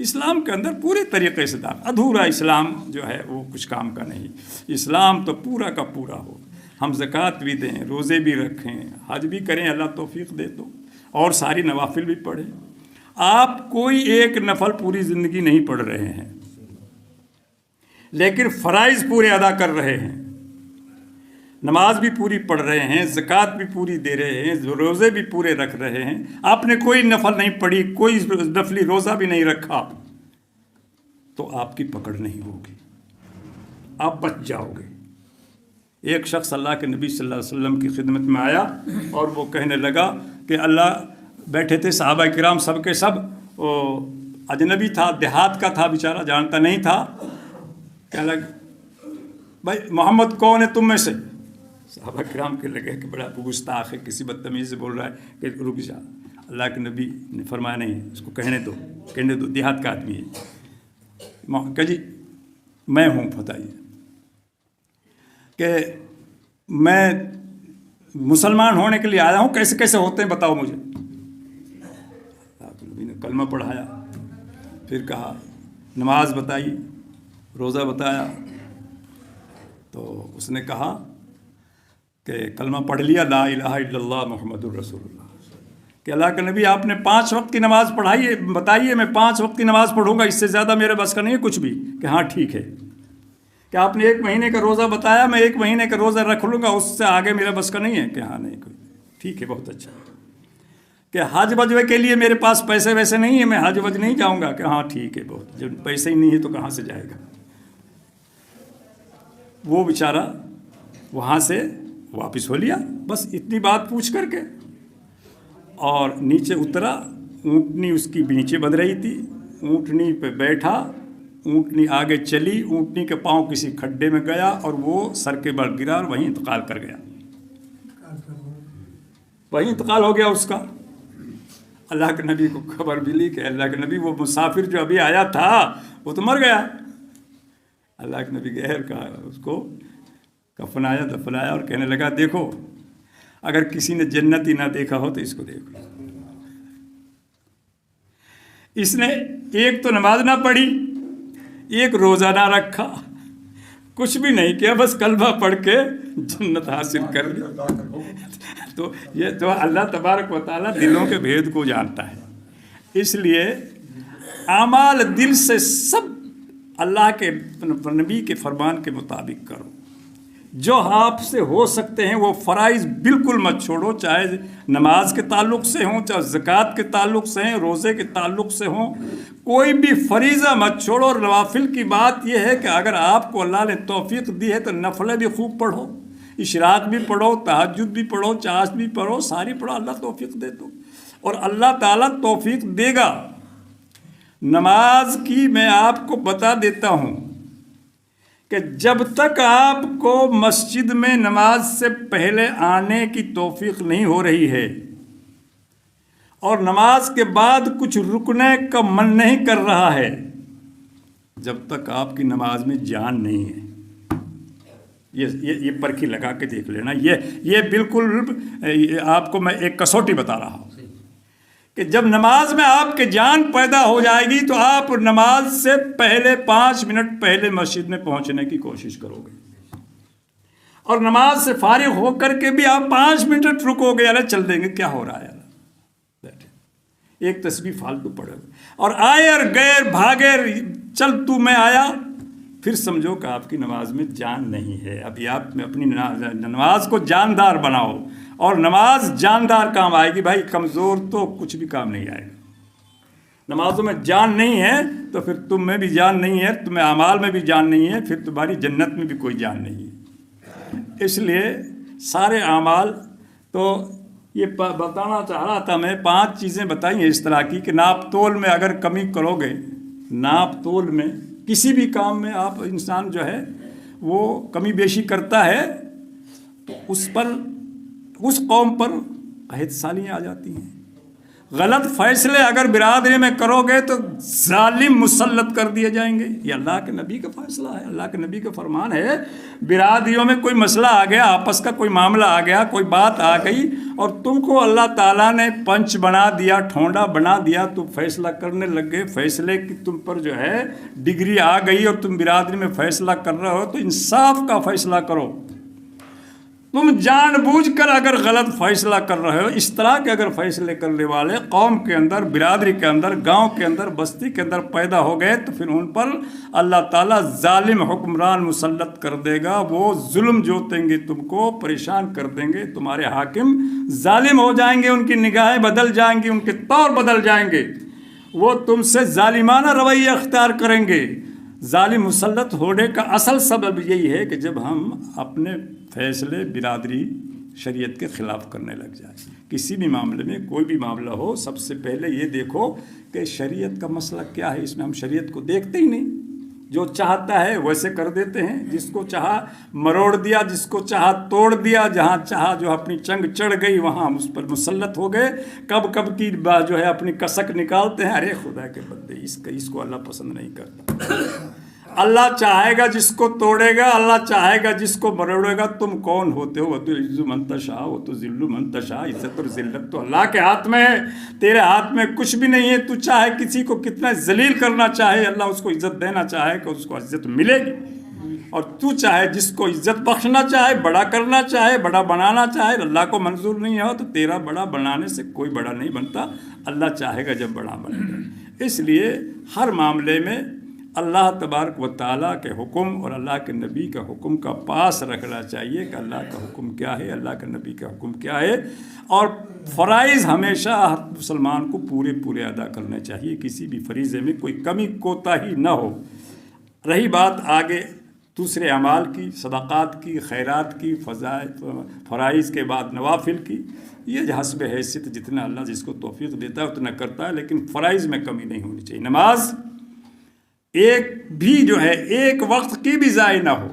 اسلام کے اندر پورے طریقے سے داخل، ادھورا اسلام جو ہے وہ کچھ کام کا نہیں، اسلام تو پورا کا پورا ہو، ہم زکوٰۃ بھی دیں، روزے بھی رکھیں، حج بھی کریں، اللہ توفیق دے تو، اور ساری نوافل بھی پڑھیں۔ آپ کوئی ایک نفل پوری زندگی نہیں پڑھ رہے ہیں، لیکن فرائض پورے ادا کر رہے ہیں، نماز بھی پوری پڑھ رہے ہیں، زکوٰۃ بھی پوری دے رہے ہیں، روزے بھی پورے رکھ رہے ہیں، آپ نے کوئی نفل نہیں پڑھی، کوئی نفلی روزہ بھی نہیں رکھا، تو آپ کی پکڑ نہیں ہوگی، آپ بچ جاؤ گے۔ ایک شخص اللہ کے نبی صلی اللہ علیہ وسلم کی خدمت میں آیا اور وہ کہنے لگا کہ اللہ، بیٹھے تھے صحابہ کرام سب کے سب، وہ اجنبی تھا، دیہات کا تھا بیچارہ، جانتا نہیں تھا، کہنے لگا بھائی محمد کون ہے تم میں سے؟ صحابہ کرام کے لگے کہ بڑا گستاخ ہے، کسی بدتمیز سے بول رہا ہے کہ رک جا۔ اللہ کے نبی نے فرمایا نہیں، اس کو کہنے دو، دیہات کا آدمی ہے۔ کہ جی میں ہوں، بتائیے کہ میں مسلمان ہونے کے لیے آیا ہوں، کیسے کیسے ہوتے ہیں بتاؤ مجھے۔ اللہ کے نبی نے کلمہ پڑھایا، پھر کہا نماز بتائی، روزہ بتایا، تو اس نے کہا کہ کلمہ پڑھ لیا، لا الہ الا اللہ محمد الرسول اللہ، کہ اللہ کے نبی آپ نے 5 وقت کی نماز پڑھائی، بتائیے میں 5 وقت کی نماز پڑھوں گا، اس سے زیادہ میرے بس کا نہیں ہے کچھ بھی، کہ ہاں ٹھیک ہے۔ کہ آپ نے 1 مہینے کا روزہ بتایا، میں 1 مہینے کا روزہ رکھ لوں گا، اس سے آگے میرا بس کا نہیں ہے، کہ ہاں نہیں کوئی، ٹھیک ہے بہت اچھا۔ کہ حج وجوے کے لیے میرے پاس پیسے ویسے نہیں ہیں، میں حج وج نہیں جاؤں گا، کہ ہاں ٹھیک ہے بہت، جب پیسے ہی نہیں ہے تو کہاں سے جائے گا۔ وہ بیچارہ وہاں سے واپس ہو لیا، بس اتنی بات پوچھ کر کے، اور نیچے اترا، اونٹنی اس کی نیچے بندھ رہی تھی، اونٹنی پہ بیٹھا، اونٹنی آگے چلی، اونٹنی کے پاؤں کسی کھڈے میں گیا اور وہ سر کے بل گرا اور وہیں انتقال کر گیا، وہیں انتقال ہو گیا اس کا۔ اللہ کے نبی کو خبر ملی کہ اللہ کے نبی وہ مسافر جو ابھی آیا تھا وہ تو مر گیا۔ اللہ کے نبی غیر کہا، اس کو کفنایا دفنایا اور کہنے لگا دیکھو اگر کسی نے جنت ہی نہ دیکھا ہو تو اس کو دیکھو۔ اس نے ایک تو نماز نہ پڑھی، ایک روزہ نہ رکھا، کچھ بھی نہیں کیا، بس کلمہ پڑھ کے جنت حاصل کر لی۔ تو یہ تو اللہ تبارک و تعالیٰ دلوں کے بھید کو جانتا ہے، اس لیے اعمال دل سے سب اللہ کے نبی کے فرمان کے مطابق کرو۔ جو آپ سے ہو سکتے ہیں وہ فرائض بالکل مت چھوڑو، چاہے نماز کے تعلق سے ہوں، چاہے زکوٰۃ کے تعلق سے ہیں، روزے کے تعلق سے ہوں، کوئی بھی فریضہ مت چھوڑو۔ اور نوافل کی بات یہ ہے کہ اگر آپ کو اللہ نے توفیق دی ہے تو نفلیں بھی خوب پڑھو، اشراق بھی پڑھو، تہجد بھی پڑھو، چاشت بھی پڑھو، ساری پڑھو، اللہ توفیق دے دو، اور اللہ تعالیٰ توفیق دے گا۔ نماز کی میں آپ کو بتا دیتا ہوں کہ جب تک آپ کو مسجد میں نماز سے پہلے آنے کی توفیق نہیں ہو رہی ہے اور نماز کے بعد کچھ رکنے کا من نہیں کر رہا ہے، جب تک آپ کی نماز میں جان نہیں ہے، یہ پرکھی لگا کے دیکھ لینا، یہ بالکل آپ کو میں ایک کسوٹی بتا رہا ہوں کہ جب نماز میں آپ کے جان پیدا ہو جائے گی تو آپ نماز سے پہلے 5 منٹ پہلے مسجد میں پہنچنے کی کوشش کرو گے، اور نماز سے فارغ ہو کر کے بھی آپ 5 منٹ رکو گے، اللہ چل دیں گے کیا ہو رہا ہے، بیٹھے ایک تسبیح فالتو پڑھے اور آئے اور گئے بھاگے، چل تو میں آیا، پھر سمجھو کہ آپ کی نماز میں جان نہیں ہے۔ ابھی آپ اپنی نماز کو جاندار بناؤ، اور نماز جاندار کام آئے گی بھائی، کمزور تو کچھ بھی کام نہیں آئے گا۔ نمازوں میں جان نہیں ہے تو پھر تم میں بھی جان نہیں ہے، تمہیں اعمال میں بھی جان نہیں ہے، پھر تمہاری جنت میں بھی کوئی جان نہیں ہے۔ اس لیے سارے اعمال تو یہ بتانا چاہ رہا تھا میں، 5 چیزیں بتائی ہیں اس طرح کی کہ ناپ تول میں اگر کمی کرو گے، ناپ تول میں کسی بھی کام میں آپ انسان جو ہے وہ کمی بیشی کرتا ہے تو اس قوم پر قحط سالیاں آ جاتی ہیں، غلط فیصلے اگر برادری میں کرو گے تو ظالم مسلط کر دیے جائیں گے. یہ اللہ کے نبی کا فیصلہ ہے, اللہ کے نبی کا فرمان ہے. برادریوں میں کوئی مسئلہ آ گیا, آپس کا کوئی معاملہ آ گیا, کوئی بات آ گئی اور تم کو اللہ تعالیٰ نے پنچ بنا دیا, ٹھونڈا بنا دیا, تم فیصلہ کرنے لگ گئے, فیصلے کی تم پر جو ہے ڈگری آ گئی اور تم برادری میں فیصلہ کر رہے ہو, تو انصاف کا فیصلہ کرو. تم جان بوجھ کر اگر غلط فیصلہ کر رہے ہو, اس طرح کے اگر فیصلے کرنے والے قوم کے اندر, برادری کے اندر, گاؤں کے اندر, بستی کے اندر پیدا ہو گئے تو پھر ان پر اللہ تعالیٰ ظالم حکمران مسلط کر دے گا. وہ ظلم جوتیں گے, تم کو پریشان کر دیں گے, تمہارے حاکم ظالم ہو جائیں گے, ان کی نگاہیں بدل جائیں گی, ان کے طور بدل جائیں گے, وہ تم سے ظالمانہ رویہ اختیار کریں گے. ظالم مسلط ہونے کا اصل سبب یہی ہے کہ جب ہم اپنے فیصلے برادری شریعت کے خلاف کرنے لگ جائیں. کسی بھی معاملے میں کوئی بھی معاملہ ہو, سب سے پہلے یہ دیکھو کہ شریعت کا مسئلہ کیا ہے. اس میں ہم شریعت کو دیکھتے ہی نہیں, جو چاہتا ہے ویسے کر دیتے ہیں, جس کو چاہا مروڑ دیا, جس کو چاہا توڑ دیا, جہاں چاہا جو اپنی چنگ چڑھ گئی وہاں اس پر مسلط ہو گئے. کب کب کی جو ہے اپنی کسک نکالتے ہیں. ارے خدا کے بندے, اس کو اللہ پسند نہیں کرتا. اللہ چاہے گا جس کو توڑے گا, اللہ چاہے گا جس کو مروڑے گا. تم کون ہوتے ہو؟ وہ تو عز من تشاء, وہ تو ذل من تشاء. عزت اور ذلت تو اللہ کے ہاتھ میں ہے, تیرے ہاتھ میں کچھ بھی نہیں ہے. تو چاہے کسی کو کتنا ذلیل کرنا چاہے, اللہ اس کو عزت دینا چاہے کہ اس کو عزت ملے گی. اور تو چاہے جس کو عزت بخشنا چاہے, بڑا کرنا چاہے, بڑا بنانا چاہے, اللہ کو منظور نہیں ہو تو تیرا بڑا بنانے سے کوئی بڑا نہیں بنتا. اللہ چاہے گا جب بڑا بنے گا. اس لیے ہر معاملے میں اللہ تبارک و تعالیٰ کے حکم اور اللہ کے نبی کا حکم کا پاس رکھنا چاہیے کہ اللہ کا حکم کیا ہے, اللہ کے نبی کا حکم کیا ہے. اور فرائض ہمیشہ ہر مسلمان کو پورے ادا کرنے چاہیے. کسی بھی فریضے میں کوئی کمی کوتاہی نہ ہو. رہی بات آگے دوسرے اعمال کی, صدقات کی, خیرات کی, فرائض کے بعد نوافل کی, یہ حسب حیثیت جتنا اللہ جس کو توفیق دیتا ہے اتنا کرتا ہے, لیکن فرائض میں کمی نہیں ہونی چاہیے. نماز ایک بھی جو ہے ایک وقت کی بھی ضائع نہ ہو.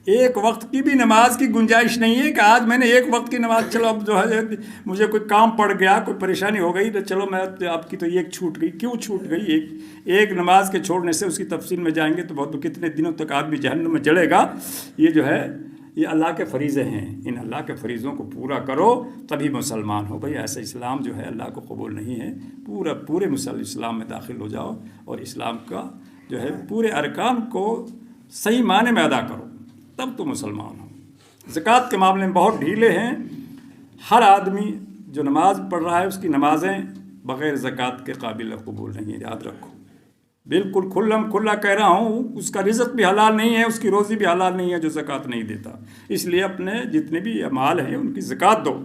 ایک وقت کی بھی نماز کی گنجائش نہیں ہے کہ آج میں نے ایک وقت کی نماز, چلو اب جو ہے مجھے کوئی کام پڑ گیا, کوئی پریشانی ہو گئی تو چلو میں آپ کی تو ایک چھوٹ گئی. کیوں چھوٹ گئی؟ ایک نماز کے چھوڑنے سے, اس کی تفصیل میں جائیں گے تو بہت کتنے دنوں تک آدمی جہنم میں جلے گا. یہ جو ہے یہ اللہ کے فریضے ہیں, ان اللہ کے فریضوں کو پورا کرو تبھی مسلمان ہو. بھائی ایسا اسلام جو ہے اللہ کو قبول نہیں ہے. پورے اسلام میں داخل ہو جاؤ اور اسلام کا جو ہے پورے ارکان کو صحیح معنی میں ادا کرو, تب تو مسلمان ہو. زکوٰۃ کے معاملے میں بہت ڈھیلے ہیں. ہر آدمی جو نماز پڑھ رہا ہے اس کی نمازیں بغیر زکوٰۃ کے قابل قبول نہیں ہے, یاد رکھو. بالکل کھلا کہہ رہا ہوں, اس کا رزق بھی حلال نہیں ہے, اس کی روزی بھی حلال نہیں ہے جو زکوٰۃ نہیں دیتا. اس لیے اپنے جتنے بھی مال ہیں ان کی زکوٰۃ دو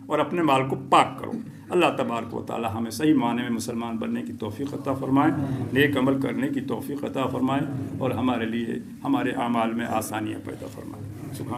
اور اپنے مال کو پاک کرو. اللہ تبارک و تعالی ہمیں صحیح معنی میں مسلمان بننے کی توفیق عطا فرمائے, نیک عمل کرنے کی توفیق عطا فرمائے اور ہمارے لیے ہمارے اعمال میں آسانیاں پیدا فرمائے. سبحان